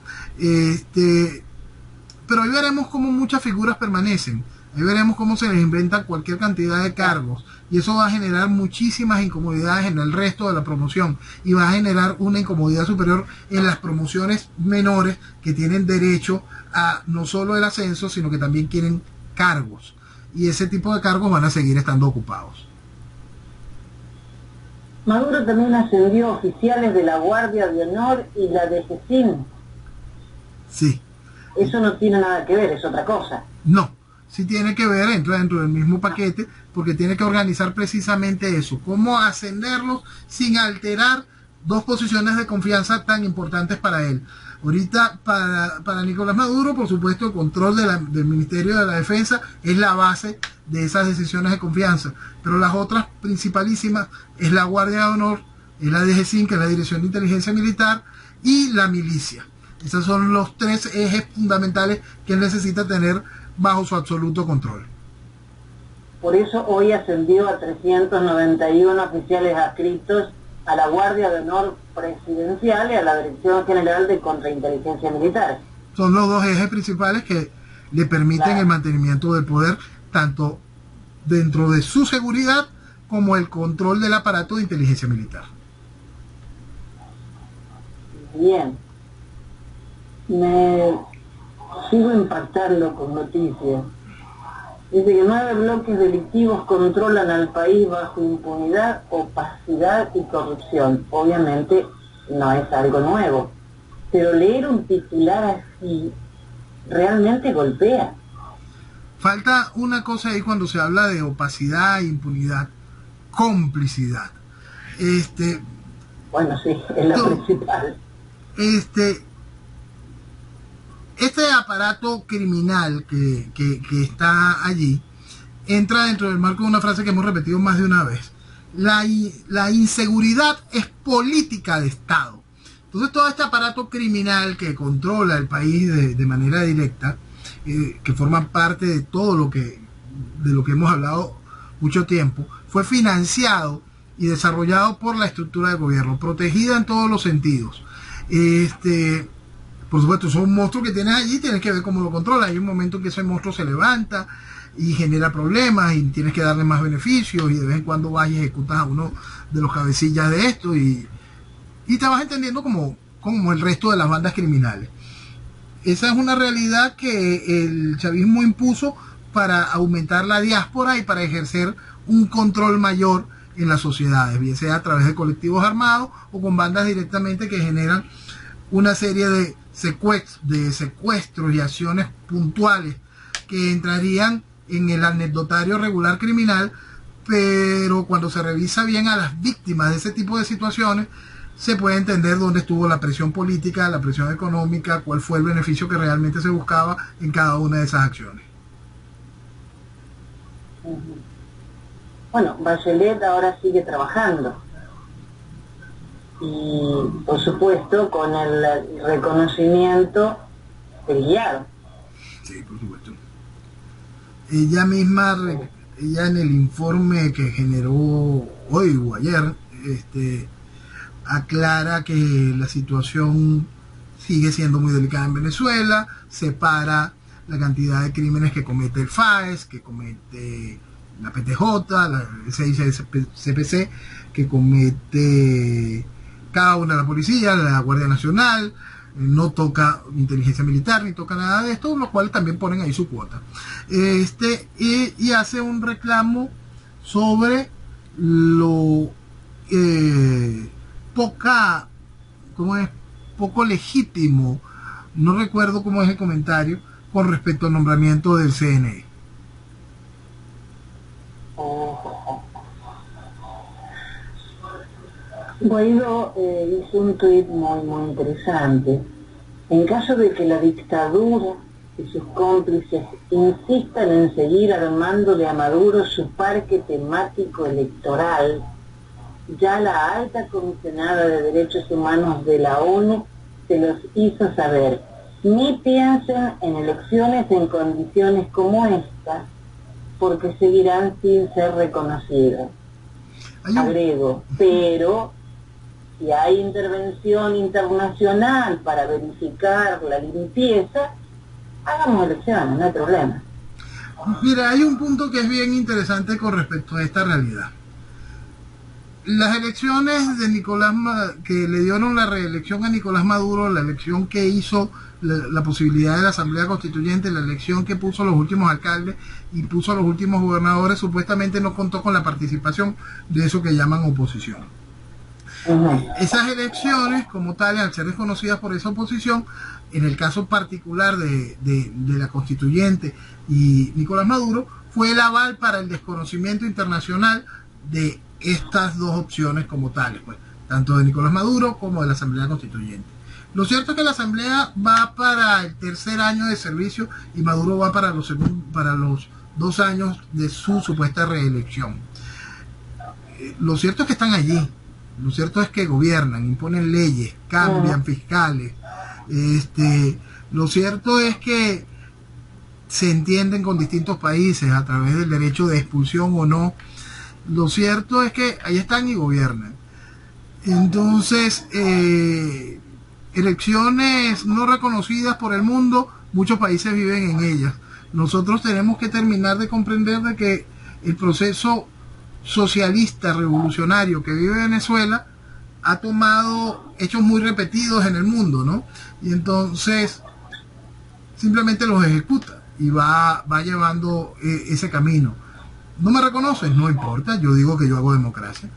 Pero ahí veremos cómo muchas figuras permanecen. Ahí veremos cómo se les inventa cualquier cantidad de cargos. Y eso va a generar muchísimas incomodidades en el resto de la promoción. Y va a generar una incomodidad superior en las promociones menores que tienen derecho a no solo el ascenso, sino que también quieren cargos. Y ese tipo de cargos van a seguir estando ocupados. Maduro también ascendió oficiales de la Guardia de Honor y la de DGCIN. Sí. Eso no tiene nada que ver, es otra cosa. No, sí tiene que ver, entra dentro del mismo paquete, porque tiene que organizar precisamente eso, cómo ascenderlos sin alterar 2 posiciones de confianza tan importantes para él. Ahorita para Nicolás Maduro, por supuesto, el control del Ministerio de la Defensa es la base de esas decisiones de confianza, pero las otras principalísimas es la Guardia de Honor, es la DGCIN, que es la Dirección de Inteligencia Militar, y la milicia. Esos son los 3 ejes fundamentales que él necesita tener bajo su absoluto control. Por eso hoy ascendió a 391 oficiales adscritos a la Guardia de Honor Presidencial y a la Dirección General de Contrainteligencia Militar. Son los 2 ejes principales que le permiten el mantenimiento del poder, tanto dentro de su seguridad como el control del aparato de inteligencia militar. Bien. me sigo impactando con noticias. Dice que 9 bloques delictivos controlan al país bajo impunidad, opacidad y corrupción. Obviamente no es algo nuevo, pero leer un titular así realmente golpea. Falta una cosa ahí cuando se habla de opacidad, impunidad, complicidad. Bueno, sí, es la principal. Este aparato criminal que está allí entra dentro del marco de una frase que hemos repetido más de una vez. La inseguridad es política de Estado. Entonces todo este aparato criminal que controla el país de manera directa, que forma parte de todo de lo que hemos hablado mucho tiempo, fue financiado y desarrollado por la estructura de gobierno, protegida en todos los sentidos. Por supuesto, son monstruos que tienes allí, tienes que ver cómo lo controlas. Hay un momento en que ese monstruo se levanta y genera problemas y tienes que darle más beneficios, y de vez en cuando vas y ejecutas a uno de los cabecillas de esto, y te vas entendiendo como el resto de las bandas criminales. Esa es una realidad que el chavismo impuso para aumentar la diáspora y para ejercer un control mayor en las sociedades, bien sea a través de colectivos armados o con bandas directamente que generan una serie de secuestros y acciones puntuales que entrarían en el anecdotario regular criminal, pero cuando se revisa bien a las víctimas de ese tipo de situaciones, se puede entender dónde estuvo la presión política, la presión económica, cuál fue el beneficio que realmente se buscaba en cada una de esas acciones. Bueno, Bachelet ahora sigue trabajando. Y por supuesto con el reconocimiento del guiado. Sí, por supuesto. Ella misma, ella en el informe que generó hoy o ayer, aclara que la situación sigue siendo muy delicada en Venezuela, separa la cantidad de crímenes que comete el FAES, que comete la PTJ, la CPC, que comete cada una de la policía, la Guardia Nacional, no toca inteligencia militar, ni toca nada de esto, lo cual también ponen ahí su cuota. Y hace un reclamo sobre lo poco legítimo, no recuerdo cómo es el comentario, con respecto al nombramiento del CNE. Guaidó hizo un tuit muy interesante. En caso de que la dictadura y sus cómplices insistan en seguir armándole a Maduro su parque temático electoral, ya la alta comisionada de Derechos Humanos de la ONU se los hizo saber. Ni piensen en elecciones en condiciones como esta, porque seguirán sin ser reconocidos. Agrego, pero si hay intervención internacional para verificar la limpieza, hagamos elecciones, no hay problema. Mira, hay un punto que es bien interesante con respecto a esta realidad. Las elecciones de que le dieron la reelección a Nicolás Maduro, la elección que hizo la posibilidad de la Asamblea Constituyente, la elección que puso a los últimos alcaldes y puso a los últimos gobernadores, supuestamente no contó con la participación de eso que llaman oposición. Esas elecciones, como tales, al ser desconocidas por esa oposición, en el caso particular de la Constituyente y Nicolás Maduro, fue el aval para el desconocimiento internacional de estas dos opciones como tales, pues, tanto de Nicolás Maduro como de la Asamblea Constituyente. Lo cierto es que la Asamblea va para el tercer año de servicio y Maduro va para los 2 años de su supuesta reelección. Lo cierto es que están allí. Lo cierto es que gobiernan, imponen leyes, cambian fiscales. Lo cierto es que se entienden con distintos países a través del derecho de expulsión o no. Lo cierto es que ahí están y gobiernan. Entonces, elecciones no reconocidas por el mundo, muchos países viven en ellas. Nosotros tenemos que terminar de comprender de que el proceso socialista revolucionario que vive Venezuela ha tomado hechos muy repetidos en el mundo, ¿no? Y entonces simplemente los ejecuta y va llevando ese camino. No me reconoces, no importa, yo digo que yo hago democracia.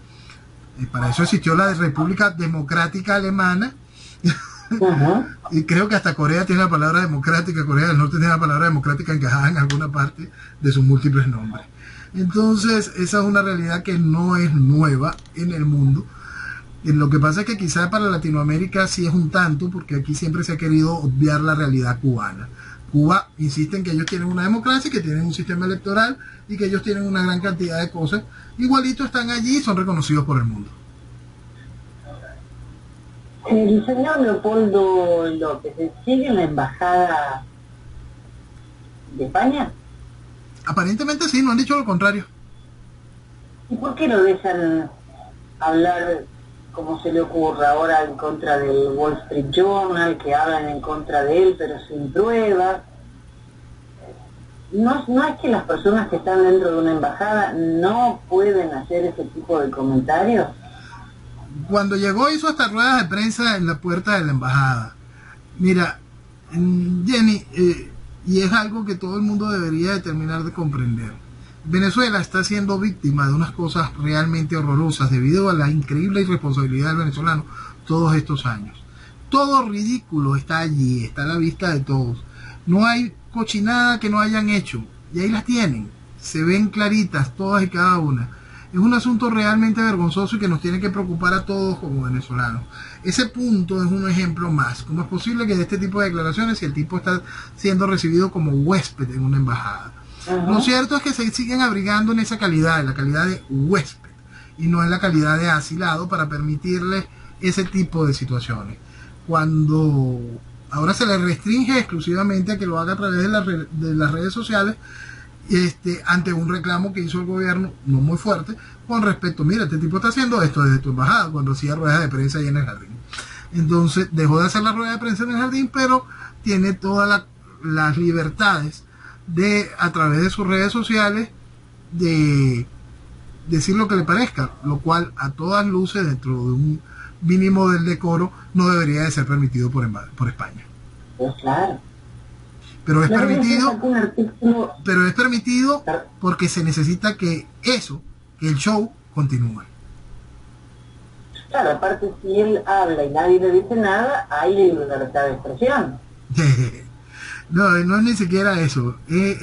Para eso existió la República Democrática Alemana. Y creo que hasta Corea tiene la palabra democrática, Corea del Norte tiene la palabra democrática encajada en alguna parte de sus múltiples nombres. Entonces, esa es una realidad que no es nueva en el mundo. Lo que pasa es que quizá para Latinoamérica sí es un tanto, porque aquí siempre se ha querido obviar la realidad cubana. Cuba insiste en que ellos tienen una democracia, que tienen un sistema electoral y que ellos tienen una gran cantidad de cosas. Igualito están allí y son reconocidos por el mundo. El señor Leopoldo López sigue en la embajada de España. Aparentemente sí, no han dicho lo contrario. ¿Y por qué lo dejan hablar como se le ocurra ahora en contra del Wall Street Journal, que hablan en contra de él pero sin pruebas? No es que las personas que están dentro de una embajada no pueden hacer ese tipo de comentarios. Cuando llegó hizo hasta ruedas de prensa en la puerta de la embajada. Mira, Jenny, y es algo que todo el mundo debería de terminar de comprender. Venezuela está siendo víctima de unas cosas realmente horrorosas debido a la increíble irresponsabilidad del venezolano todos estos años. Todo ridículo está allí, está a la vista de todos. No hay cochinada que no hayan hecho, y ahí las tienen, se ven claritas todas y cada una. Es un asunto realmente vergonzoso y que nos tiene que preocupar a todos como venezolanos. Ese punto es un ejemplo más. ¿Cómo es posible que de este tipo de declaraciones, si el tipo está siendo recibido como huésped en una embajada? Lo cierto es que se siguen abrigando en esa calidad, en la calidad de huésped, y no en la calidad de asilado, para permitirles ese tipo de situaciones. Cuando ahora se le restringe exclusivamente a que lo haga a través de las redes sociales, ante un reclamo que hizo el gobierno, no muy fuerte, con respecto, mira, este tipo está haciendo esto desde tu embajada, cuando hacía ruedas de prensa ahí en el jardín. Entonces dejó de hacer la rueda de prensa en el jardín, pero tiene todas las libertades de, a través de sus redes sociales, de decir lo que le parezca, lo cual a todas luces, dentro de un mínimo del decoro, no debería de ser permitido por España. Pues claro. Pero es permitido porque se necesita que el show continúe. Claro, aparte si él habla y nadie le dice nada, hay libertad de expresión. No es ni siquiera eso, es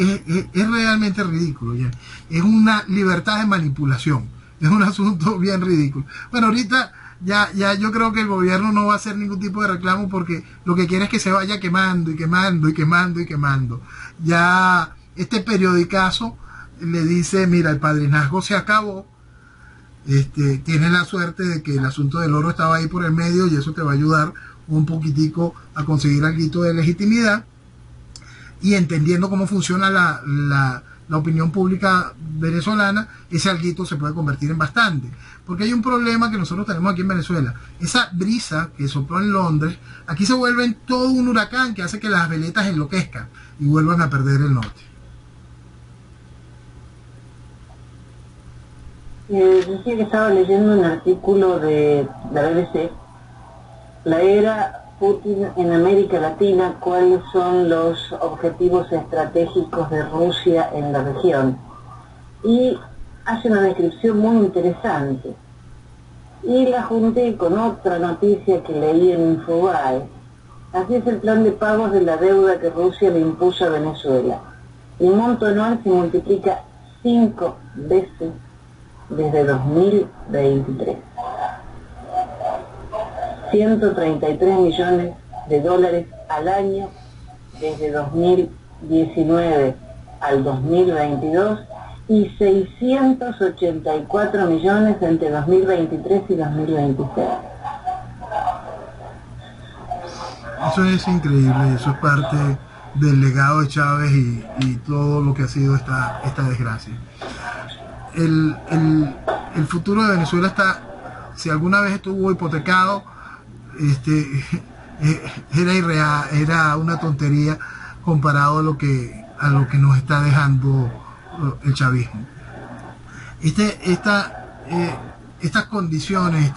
realmente ridículo ya. Es una libertad de manipulación, es un asunto bien ridículo. Bueno, ahorita ya yo creo que el gobierno no va a hacer ningún tipo de reclamo, porque lo que quiere es que se vaya quemando y quemando y quemando y quemando. Ya este periodicazo le dice, mira, el padrinazgo se acabó, tiene la suerte de que el asunto del oro estaba ahí por el medio y eso te va a ayudar un poquitico a conseguir algo de legitimidad. Y entendiendo cómo funciona la opinión pública venezolana, ese alguito se puede convertir en bastante. Porque hay un problema que nosotros tenemos aquí en Venezuela. Esa brisa que sopló en Londres, aquí se vuelve en todo un huracán que hace que las veletas enloquezcan y vuelvan a perder el norte. Decía que estaba leyendo un artículo de la BBC, la era Putin en América Latina, cuáles son los objetivos estratégicos de Rusia en la región, y hace una descripción muy interesante, y la junté con otra noticia que leí en Infobae. Así es el plan de pagos de la deuda que Rusia le impuso a Venezuela. El monto anual se multiplica 5 veces desde 2023. 133 millones de dólares al año desde 2019 al 2022 y 684 millones entre 2023 y 2026. Eso es increíble, eso es parte del legado de Chávez y todo lo que ha sido esta desgracia. El futuro de Venezuela está, si alguna vez estuvo hipotecado, era irreal, era una tontería comparado a lo que nos está dejando el chavismo. Estas condiciones,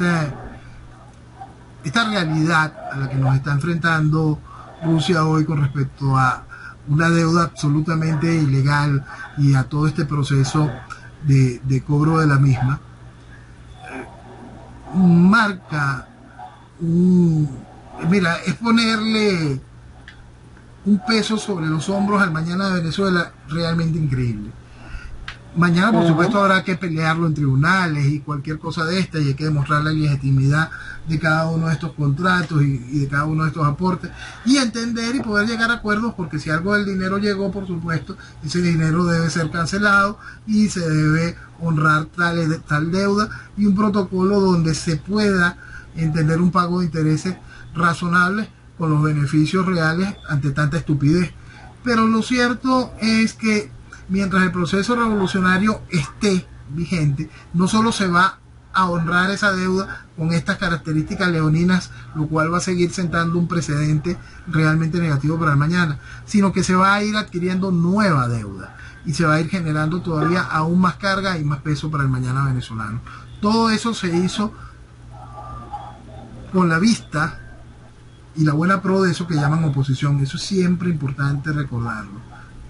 esta realidad a la que nos está enfrentando Rusia hoy con respecto a una deuda absolutamente ilegal y a todo este proceso de cobro de la misma, marca mira, es ponerle un peso sobre los hombros al mañana de Venezuela realmente increíble. Mañana, por supuesto, habrá que pelearlo en tribunales y cualquier cosa de esta, y hay que demostrar la legitimidad de cada uno de estos contratos y de cada uno de estos aportes, y entender y poder llegar a acuerdos, porque si algo del dinero llegó, por supuesto, ese dinero debe ser cancelado y se debe honrar tal deuda, y un protocolo donde se pueda entender un pago de intereses razonables con los beneficios reales ante tanta estupidez. Pero lo cierto es que mientras el proceso revolucionario esté vigente, no solo se va a honrar esa deuda con estas características leoninas, lo cual va a seguir sentando un precedente realmente negativo para el mañana, sino que se va a ir adquiriendo nueva deuda y se va a ir generando todavía aún más carga y más peso para el mañana venezolano. Todo eso se hizo con la vista y la buena pro de eso que llaman oposición. Eso es siempre importante recordarlo.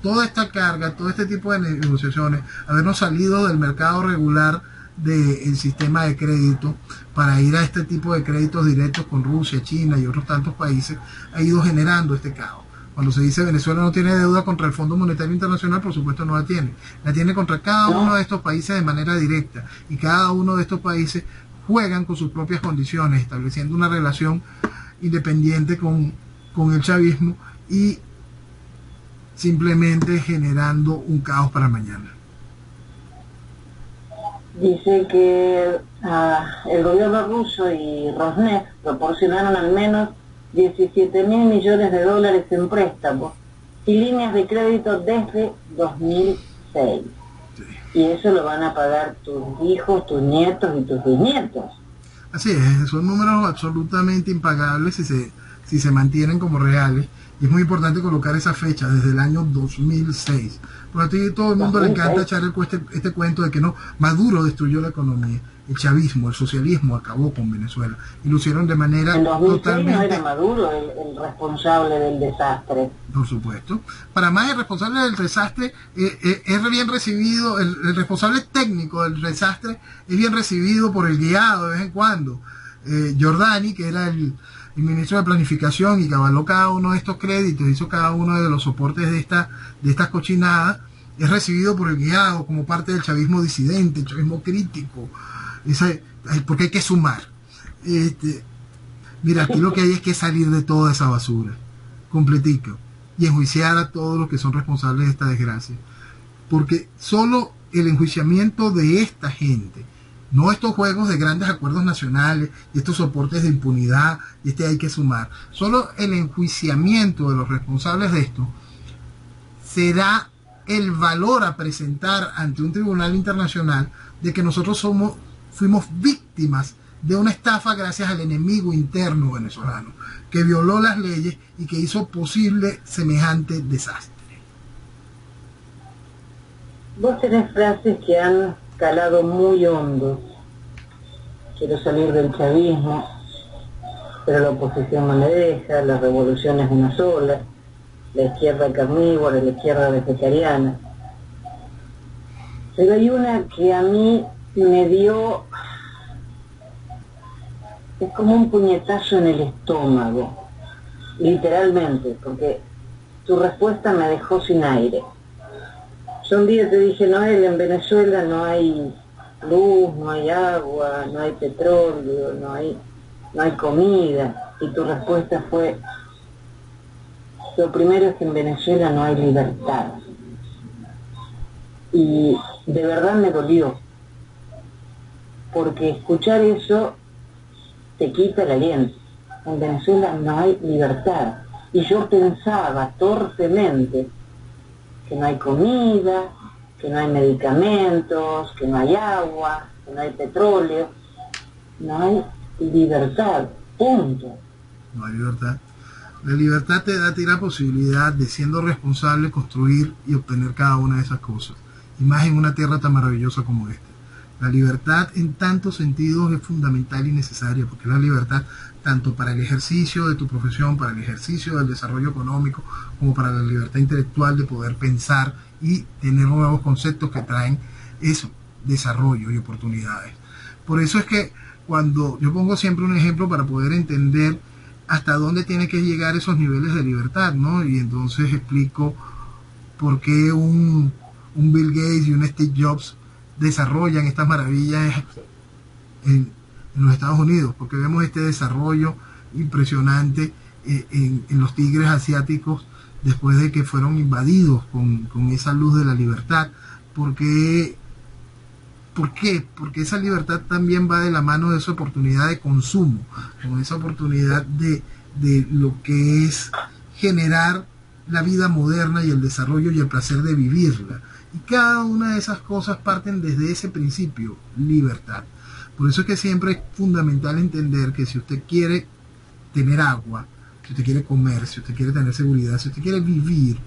Toda esta carga, todo este tipo de negociaciones, habernos salido del mercado regular del sistema de crédito para ir a este tipo de créditos directos con Rusia, China y otros tantos países, ha ido generando este caos. Cuando se dice Venezuela no tiene deuda contra el Fondo Monetario Internacional, por supuesto no la tiene contra cada uno de estos países de manera directa, y cada uno de estos países juegan con sus propias condiciones, estableciendo una relación independiente con el chavismo y simplemente generando un caos para mañana. Dice que el gobierno ruso y Rosneft proporcionaron al menos 17.000 millones de dólares en préstamos y líneas de crédito desde 2006. Sí. Y eso lo van a pagar tus hijos, tus nietos y tus bisnietos. Así es, son números absolutamente impagables si se mantienen como reales. Y es muy importante colocar esa fecha, desde el año 2006. Por a ti todo el mundo 2006. Le encanta echar este cuento de que no, Maduro destruyó la economía. El chavismo, el socialismo acabó con Venezuela. Y lo hicieron de manera en 2006 totalmente... no era Maduro el responsable del desastre. Por supuesto. Para más, el responsable del desastre es bien recibido, el responsable técnico del desastre es bien recibido por el guiado de vez en cuando. Giordani, que era el ministro de Planificación y que avaló cada uno de estos créditos, hizo cada uno de los soportes de estas cochinadas, es recibido por el guiado como parte del chavismo disidente, el chavismo crítico, porque hay que sumar. Mira, aquí lo que hay es que salir de toda esa basura, completico, y enjuiciar a todos los que son responsables de esta desgracia, porque solo el enjuiciamiento de esta gente, no estos juegos de grandes acuerdos nacionales y estos soportes de impunidad, y hay que sumar, solo el enjuiciamiento de los responsables de esto será el valor a presentar ante un tribunal internacional de que nosotros fuimos víctimas de una estafa gracias al enemigo interno venezolano, que violó las leyes y que hizo posible semejante desastre. Vos tenés frases que han calado muy hondo. Quiero salir del chavismo, pero la oposición no me deja, la revolución es una sola, la izquierda carnívora, la izquierda vegetariana. Pero hay una que a mí me dio, es como un puñetazo en el estómago, literalmente, porque tu respuesta me dejó sin aire. Yo un día te dije, Noel, en Venezuela no hay luz, no hay agua, no hay petróleo, no hay comida, y tu respuesta fue, lo primero es que en Venezuela no hay libertad. Y de verdad me dolió, porque escuchar eso te quita el aliento. En Venezuela no hay libertad. Y yo pensaba torpemente que no hay comida, que no hay medicamentos, que no hay agua, que no hay petróleo, no hay libertad, punto. No hay libertad. La libertad te da a ti la posibilidad de, siendo responsable, construir y obtener cada una de esas cosas, y más en una tierra tan maravillosa como esta. La libertad en tantos sentidos es fundamental y necesaria, porque es la libertad tanto para el ejercicio de tu profesión, para el ejercicio del desarrollo económico, como para la libertad intelectual de poder pensar y tener nuevos conceptos que traen eso, desarrollo y oportunidades. Por eso es que cuando yo pongo siempre un ejemplo para poder entender hasta dónde tiene que llegar esos niveles de libertad, ¿no? Y entonces explico por qué un Bill Gates y un Steve Jobs desarrollan estas maravillas en los Estados Unidos, porque vemos este desarrollo impresionante en los tigres asiáticos después de que fueron invadidos con esa luz de la libertad. ¿Por qué? Porque esa libertad también va de la mano de esa oportunidad de consumo, con esa oportunidad de lo que es generar la vida moderna y el desarrollo y el placer de vivirla. Y cada una de esas cosas parten desde ese principio, libertad. Por eso es que siempre es fundamental entender que si usted quiere tener agua, si usted quiere comer, si usted quiere tener seguridad, si usted quiere vivir,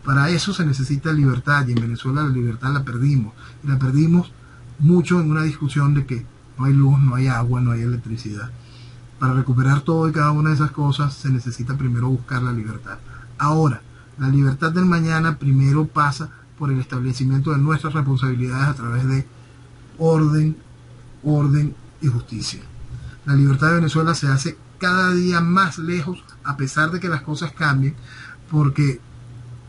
para eso se necesita libertad. Y en Venezuela la libertad la perdimos. Y la perdimos mucho en una discusión de que no hay luz, no hay agua, no hay electricidad. Para recuperar todo y cada una de esas cosas se necesita primero buscar la libertad. Ahora, la libertad del mañana primero pasa por el establecimiento de nuestras responsabilidades a través de orden y justicia. La libertad de Venezuela se hace cada día más lejos a pesar de que las cosas cambien, porque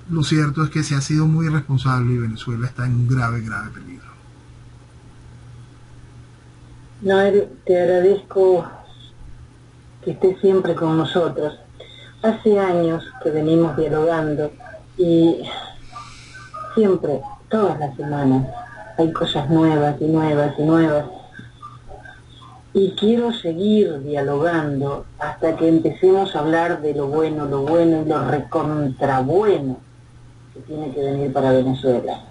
lo cierto es que se ha sido muy irresponsable y Venezuela está en un grave peligro. Noel, te agradezco que estés siempre con nosotros. Hace años que venimos dialogando y siempre, todas las semanas, hay cosas nuevas y nuevas y nuevas. Y quiero seguir dialogando hasta que empecemos a hablar de lo bueno y lo recontra bueno que tiene que venir para Venezuela.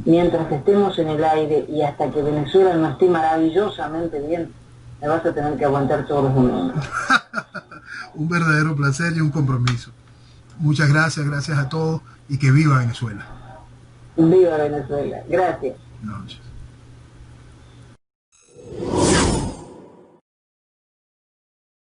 Mientras estemos en el aire y hasta que Venezuela no esté maravillosamente bien, me vas a tener que aguantar todos los domingos. Un verdadero placer y un compromiso. Muchas gracias, gracias a todos y que viva Venezuela. Viva Venezuela. Gracias. Noches.